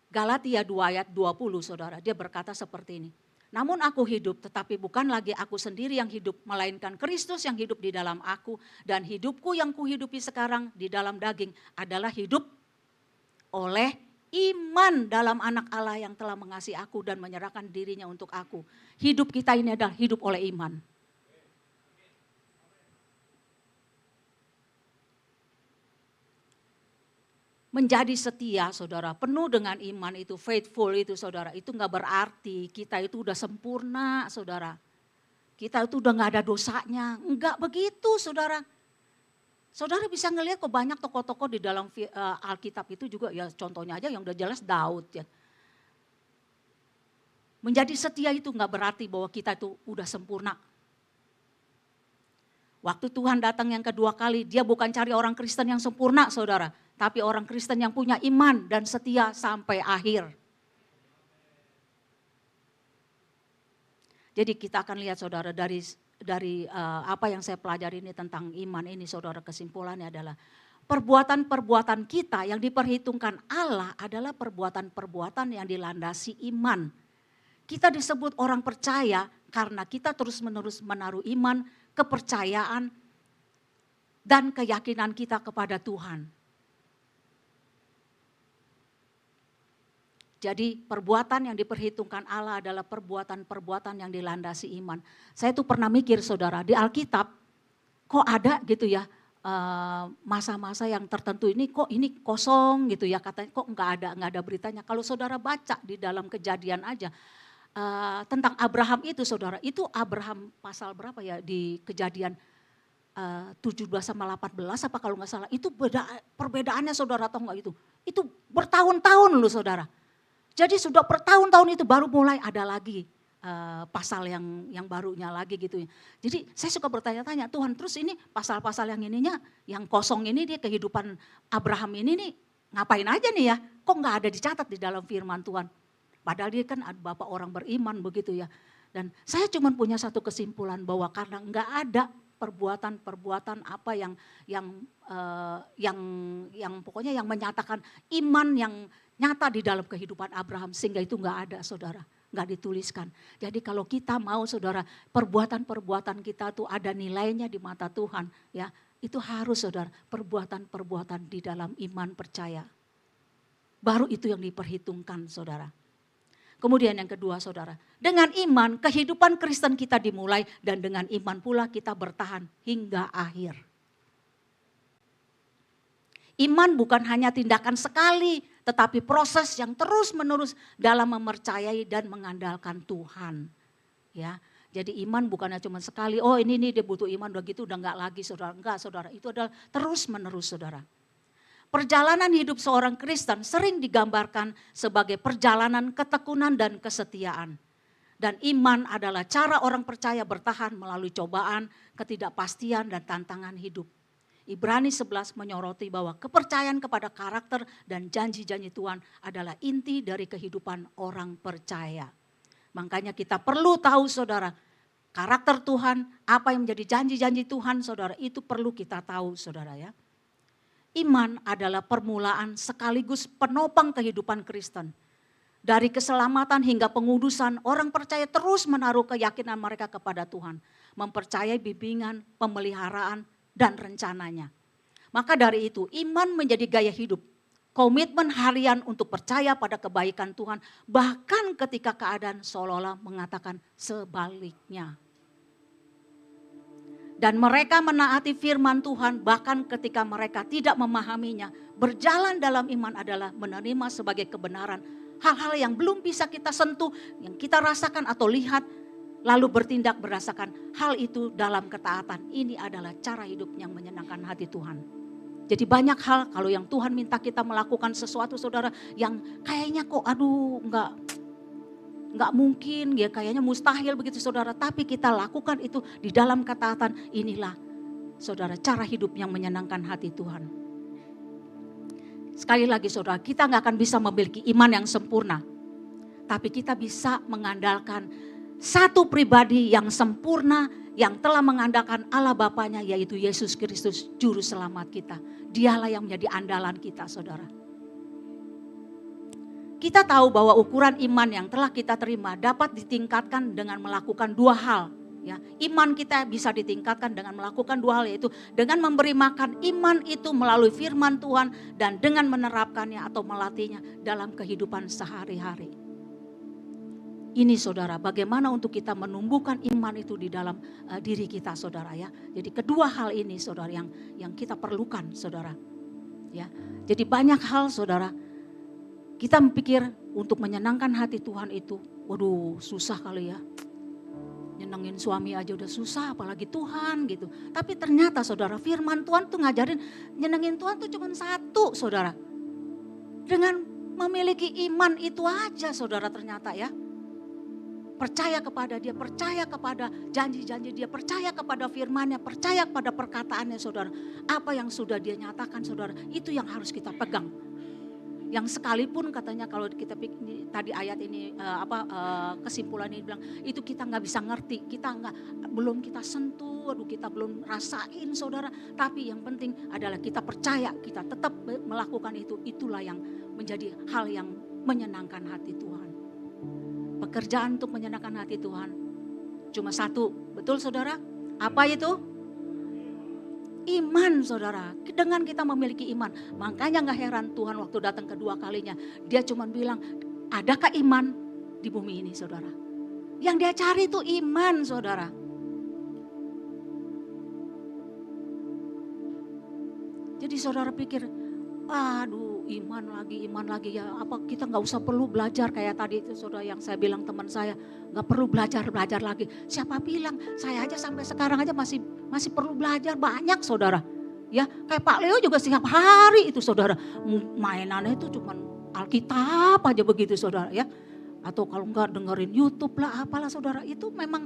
Galatia 2 ayat 20 saudara, dia berkata seperti ini. Namun aku hidup tetapi bukan lagi aku sendiri yang hidup, melainkan Kristus yang hidup di dalam aku. Dan hidupku yang kuhidupi sekarang di dalam daging adalah hidup oleh iman dalam anak Allah yang telah mengasihi aku dan menyerahkan dirinya untuk aku. Hidup kita ini adalah hidup oleh iman. Menjadi setia saudara, penuh dengan iman itu, faithful itu saudara, itu gak berarti kita itu udah sempurna saudara. Kita itu udah gak ada dosanya, enggak begitu saudara. Saudara bisa ngelihat kok banyak tokoh-tokoh di dalam Alkitab itu juga ya contohnya aja yang udah jelas Daud ya. Menjadi setia itu gak berarti bahwa kita itu udah sempurna. Waktu Tuhan datang yang kedua kali, dia bukan cari orang Kristen yang sempurna saudara. Tapi orang Kristen yang punya iman dan setia sampai akhir. Jadi kita akan lihat saudara dari apa yang saya pelajari ini tentang iman ini saudara, kesimpulannya adalah perbuatan-perbuatan kita yang diperhitungkan Allah adalah perbuatan-perbuatan yang dilandasi iman. Kita disebut orang percaya karena kita terus-menerus menaruh iman, kepercayaan, dan keyakinan kita kepada Tuhan. Jadi perbuatan yang diperhitungkan Allah adalah perbuatan-perbuatan yang dilandasi iman. Saya tuh pernah mikir saudara, di Alkitab kok ada gitu ya masa-masa yang tertentu ini kok ini kosong gitu ya, katanya kok nggak ada beritanya. Kalau saudara baca di dalam Kejadian aja tentang Abraham itu saudara, itu Abraham pasal berapa ya di Kejadian 17 sama 18 apa kalau nggak salah, itu perbedaannya saudara tahu nggak itu? Itu bertahun-tahun loh saudara. Jadi sudah bertahun-tahun itu baru mulai ada lagi pasal yang barunya lagi gitu ya. Jadi saya suka bertanya-tanya, Tuhan terus ini pasal-pasal yang ininya, yang kosong ini dia kehidupan Abraham ini nih ngapain aja nih ya? Kok nggak ada dicatat di dalam firman Tuhan? Padahal dia kan bapak orang beriman begitu ya. Dan saya cuma punya satu kesimpulan bahwa karena nggak ada perbuatan-perbuatan apa yang pokoknya yang menyatakan iman yang nyata di dalam kehidupan Abraham sehingga itu nggak ada saudara, nggak dituliskan. Jadi kalau kita mau saudara perbuatan-perbuatan kita tuh ada nilainya di mata Tuhan ya, itu harus saudara perbuatan-perbuatan di dalam iman percaya. Baru itu yang diperhitungkan saudara. Kemudian yang kedua saudara, dengan iman kehidupan Kristen kita dimulai dan dengan iman pula kita bertahan hingga akhir. Iman bukan hanya tindakan sekali, tetapi proses yang terus menerus dalam mempercayai dan mengandalkan Tuhan. Ya, jadi iman bukannya cuma sekali, oh ini dia butuh iman, udah gitu udah enggak lagi saudara. Enggak saudara, itu adalah terus menerus saudara. Perjalanan hidup seorang Kristen sering digambarkan sebagai perjalanan ketekunan dan kesetiaan. Dan iman adalah cara orang percaya bertahan melalui cobaan, ketidakpastian dan tantangan hidup. Ibrani 11 menyoroti bahwa kepercayaan kepada karakter dan janji-janji Tuhan adalah inti dari kehidupan orang percaya. Makanya kita perlu tahu saudara, karakter Tuhan, apa yang menjadi janji-janji Tuhan saudara, itu perlu kita tahu saudara ya. Iman adalah permulaan sekaligus penopang kehidupan Kristen. Dari keselamatan hingga pengudusan, orang percaya terus menaruh keyakinan mereka kepada Tuhan. Mempercayai bimbingan, pemeliharaan, dan rencananya. Maka dari itu iman menjadi gaya hidup. Komitmen harian untuk percaya pada kebaikan Tuhan. Bahkan ketika keadaan seolah-olah mengatakan sebaliknya. Dan mereka menaati firman Tuhan bahkan ketika mereka tidak memahaminya. Berjalan dalam iman adalah menerima sebagai kebenaran hal-hal yang belum bisa kita sentuh, yang kita rasakan atau lihat. Lalu bertindak berdasarkan hal itu dalam ketaatan. Ini adalah cara hidup yang menyenangkan hati Tuhan. Jadi banyak hal kalau yang Tuhan minta kita melakukan sesuatu saudara yang kayaknya kok enggak mungkin ya, kayaknya mustahil begitu saudara. Tapi kita lakukan itu di dalam ketaatan. Inilah saudara cara hidup yang menyenangkan hati Tuhan. Sekali lagi saudara, kita enggak akan bisa memiliki iman yang sempurna. Tapi kita bisa mengandalkan satu pribadi yang sempurna yang telah mengandalkan Allah Bapanya yaitu Yesus Kristus Juru Selamat kita. Dialah yang menjadi andalan kita saudara. Kita tahu bahwa ukuran iman yang telah kita terima dapat ditingkatkan dengan melakukan dua hal. Ya, iman kita bisa ditingkatkan dengan melakukan dua hal yaitu dengan memberi makan iman itu melalui firman Tuhan dan dengan menerapkannya atau melatihnya dalam kehidupan sehari-hari. Ini saudara, bagaimana untuk kita menumbuhkan iman itu di dalam diri kita saudara ya. Jadi kedua hal ini saudara yang kita perlukan saudara. Ya. Jadi banyak hal saudara, kita pikir untuk menyenangkan hati Tuhan itu, waduh susah kali ya. Nyenengin suami aja udah susah apalagi Tuhan gitu. Tapi ternyata saudara firman Tuhan tuh ngajarin nyenengin Tuhan tuh cuma satu saudara. Dengan memiliki iman itu aja saudara ternyata ya. Percaya kepada dia, percaya kepada janji-janji dia, percaya kepada firman-Nya, percaya kepada perkataannya saudara. Apa yang sudah dia nyatakan saudara, itu yang harus kita pegang. Yang sekalipun katanya kalau kita tadi ayat ini kesimpulan ini bilang itu kita nggak bisa ngerti, belum kita sentuh, kita belum rasain saudara. Tapi yang penting adalah kita percaya, kita tetap melakukan itu. Itulah yang menjadi hal yang menyenangkan hati Tuhan. Pekerjaan untuk menyenangkan hati Tuhan cuma satu, betul saudara? Apa itu? Iman saudara. Dengan kita memiliki iman, makanya gak heran Tuhan waktu datang kedua kalinya, dia cuma bilang, adakah iman di bumi ini saudara? Yang dia cari itu iman saudara. Jadi saudara pikir, aduh iman lagi ya, apa kita nggak usah perlu belajar kayak tadi itu saudara yang saya bilang teman saya nggak perlu belajar lagi. Siapa bilang? Saya aja sampai sekarang aja masih perlu belajar banyak saudara. Ya kayak Pak Leo juga setiap hari itu saudara mainannya itu cuma Alkitab aja begitu saudara ya. Atau kalau nggak dengerin YouTube lah apalah saudara, itu memang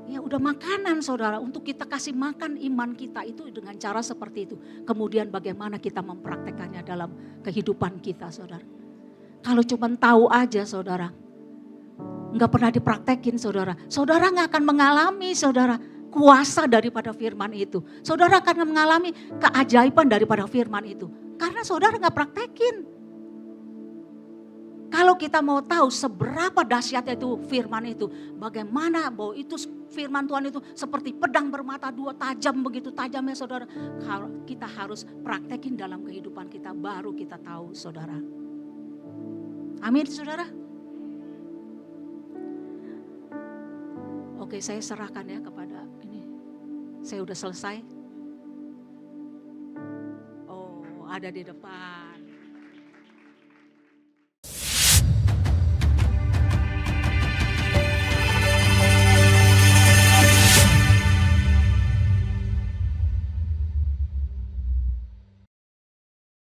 ya udah makanan saudara untuk kita kasih makan iman kita itu dengan cara seperti itu. Kemudian bagaimana kita mempraktekannya dalam kehidupan kita saudara. Kalau cuma tahu aja saudara, nggak pernah dipraktekin saudara. Saudara nggak akan mengalami saudara kuasa daripada firman itu. Saudara akan mengalami keajaiban daripada firman itu. Karena saudara nggak praktekin. Kalau kita mau tahu seberapa dahsyatnya itu firman itu, bagaimana bahwa itu firman Tuhan itu seperti pedang bermata dua, tajam, begitu tajamnya saudara. Kita harus praktekin dalam kehidupan kita, baru kita tahu saudara. Amin saudara. Oke, saya serahkan ya kepada ini. Saya udah selesai. Oh, ada di depan.